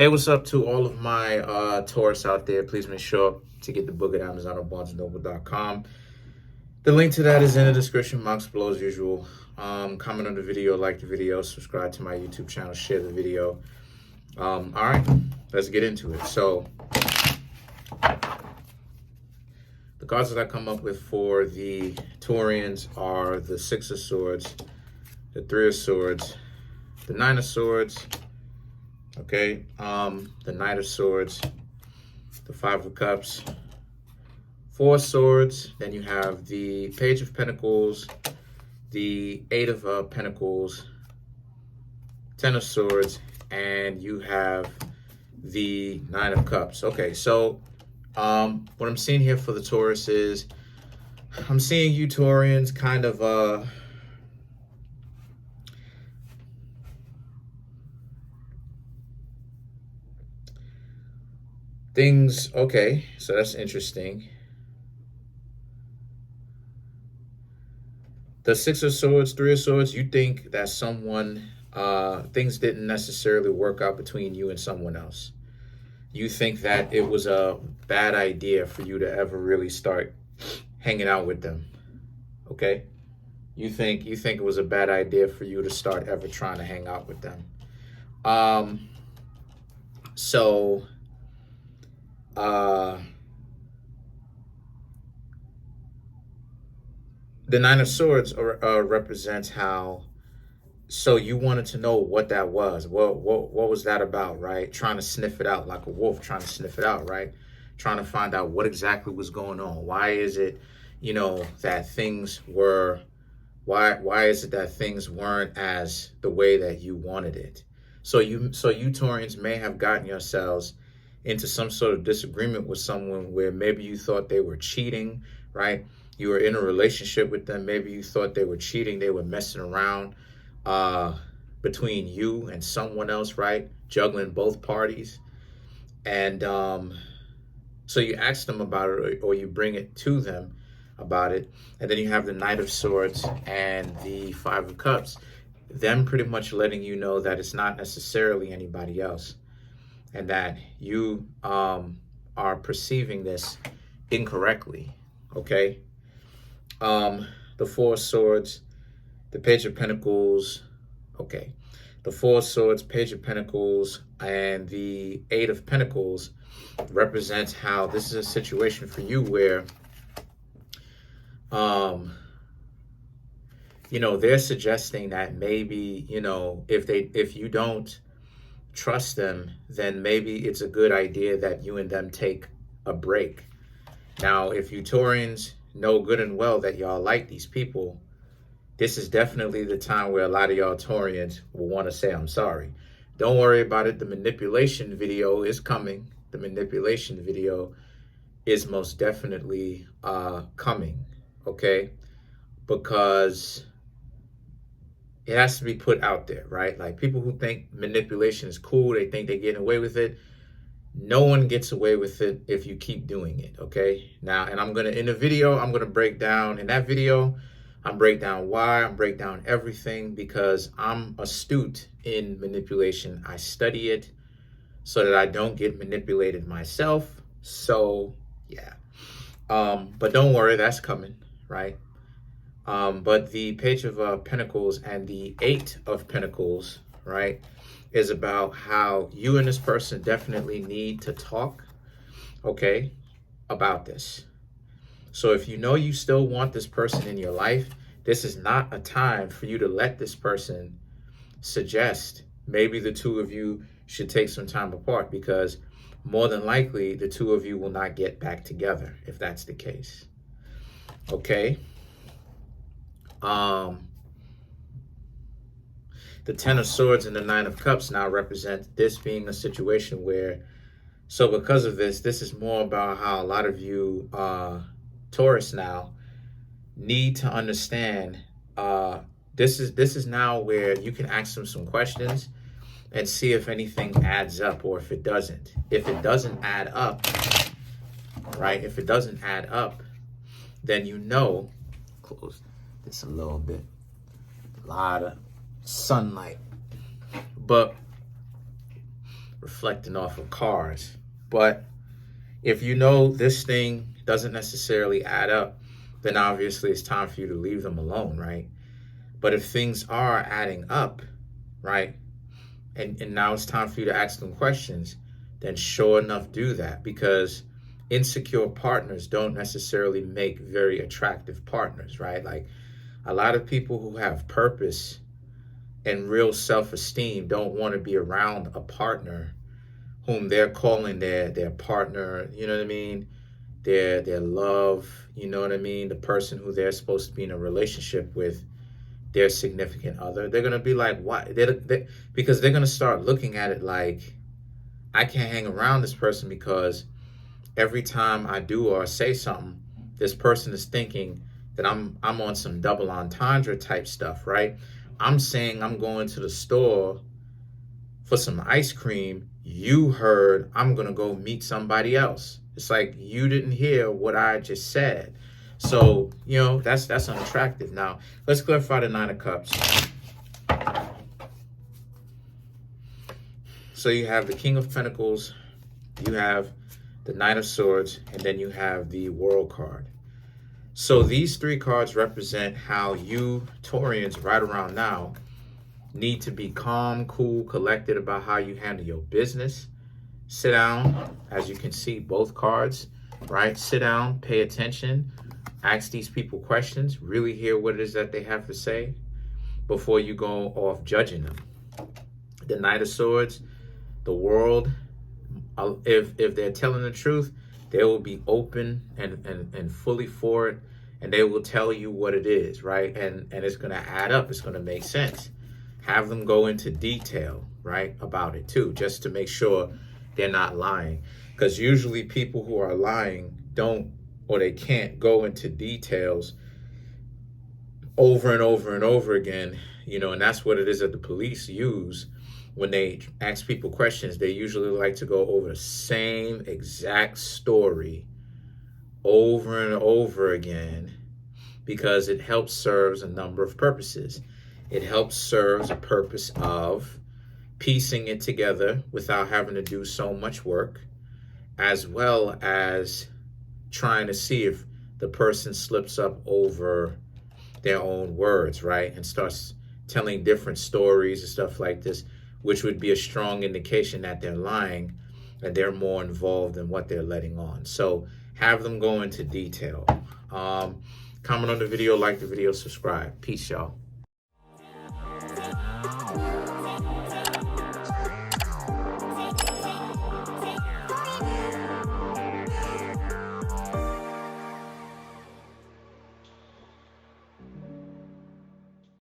Hey, what's up to all of my Taurus out there? Please make sure to get the book at Amazon or BarnesandNoble.com. The link to that is in the description box below as usual. Comment on the video, like the video, subscribe to my YouTube channel, share the video. All right, let's get into it. So, the cards that I come up with for the Taurians are the Six of Swords, the Three of Swords, the Nine of Swords, okay, the Knight of Swords, the Five of Cups, Four of Swords, then you have the Page of Pentacles, the Eight of Pentacles, Ten of Swords, and you have the Nine of Cups. Okay, so what I'm seeing here for the Taurus is I'm seeing you Taurians kind of things, okay, so that's interesting. The Six of Swords, Three of Swords, you think that someone, things didn't necessarily work out between you and someone else. You think that it was a bad idea for you to ever really start hanging out with them, okay? You think it was a bad idea for you to start ever trying to hang out with them. So the Nine of Swords represents how, so you wanted to know what that was. What was that about, right? Trying to sniff it out like a wolf, trying to sniff it out, right? Trying to find out what exactly was going on. Why is it, you know, that things were, why is it that things weren't as the way that you wanted it? So you Taurians may have gotten yourselves into some sort of disagreement with someone where maybe you thought they were cheating, right? You were in a relationship with them. Maybe you thought they were cheating. They were messing around between you and someone else, right? Juggling both parties. And so you ask them about it, or you bring it to them about it. And then you have the Knight of Swords and the Five of Cups. Them pretty much letting you know that it's not necessarily anybody else, and that you are perceiving this incorrectly, okay? The Four of Swords, the Page of Pentacles, okay. The Four of Swords, Page of Pentacles, and the Eight of Pentacles represents how this is a situation for you where, you know, they're suggesting that maybe, you know, if you don't trust them, then maybe it's a good idea that you and them take a break. Now, if you Taurians know good and well that y'all like these people, this is definitely the time where a lot of y'all Taurians will want to say, I'm sorry. Don't worry about it. The manipulation video is coming. The manipulation video is most definitely coming, okay? Because it has to be put out there, right? Like, people who think manipulation is cool, they think they're getting away with it. No one gets away with it if you keep doing it, okay? Now, and in the video, I'm gonna break down, in that video, I'm break down why, I'm break down everything, because I'm astute in manipulation. I study it so that I don't get manipulated myself. So, yeah. But don't worry, that's coming, right? But the Page of Pentacles and the Eight of Pentacles, right, is about how you and this person definitely need to talk, okay, about this. So if you know you still want this person in your life, this is not a time for you to let this person suggest maybe the two of you should take some time apart, because more than likely the two of you will not get back together if that's the case, okay? The Ten of Swords and the Nine of Cups now represent this being a situation where, so because of this, this is more about how a lot of you Taurus now need to understand, this is now where you can ask them some questions and see if anything adds up, or if it doesn't. If it doesn't add up, right? If it doesn't add up, then you know, close this a little bit, a lot of sunlight. But reflecting off of cars. But if you know this thing doesn't necessarily add up, then obviously it's time for you to leave them alone, right? But if things are adding up, right, and now it's time for you to ask them questions, then sure enough, do that, because insecure partners don't necessarily make very attractive partners, right? Like, a lot of people who have purpose and real self-esteem don't want to be around a partner whom they're calling their partner, you know what I mean? Their love, you know what I mean? The person who they're supposed to be in a relationship with, their significant other. They're going to be like, why? Because they're going to start looking at it like, I can't hang around this person because every time I do or say something, this person is thinking that I'm on some double entendre type stuff, right? I'm saying I'm going to the store for some ice cream. You heard I'm going to go meet somebody else. It's like you didn't hear what I just said. So, you know, that's unattractive. Now, let's clarify the Nine of Cups. So you have the King of Pentacles, you have the Knight of Swords, and then you have the World card. So these three cards represent how you, Taurians, right around now, need to be calm, cool, collected about how you handle your business. Sit down, as you can see, both cards, right? Sit down, pay attention, ask these people questions, really hear what it is that they have to say before you go off judging them. The Knight of Swords, the world, if they're telling the truth, they will be open and fully for it, and they will tell you what it is, right? And it's going to add up. It's going to make sense. Have them go into detail, right, about it too, just to make sure they're not lying. Because usually people who are lying don't, or they can't go into details over and over and over again, you know, and that's what it is that the police use when they ask people questions. They usually like to go over the same exact story over and over again because it helps serves a number of purposes. It helps serves a purpose of piecing it together without having to do so much work, as well as trying to see if the person slips up over their own words, right? And starts telling different stories and stuff like this, which would be a strong indication that they're lying and they're more involved in what they're letting on. So have them go into detail. Comment on the video, like the video, subscribe. Peace, y'all.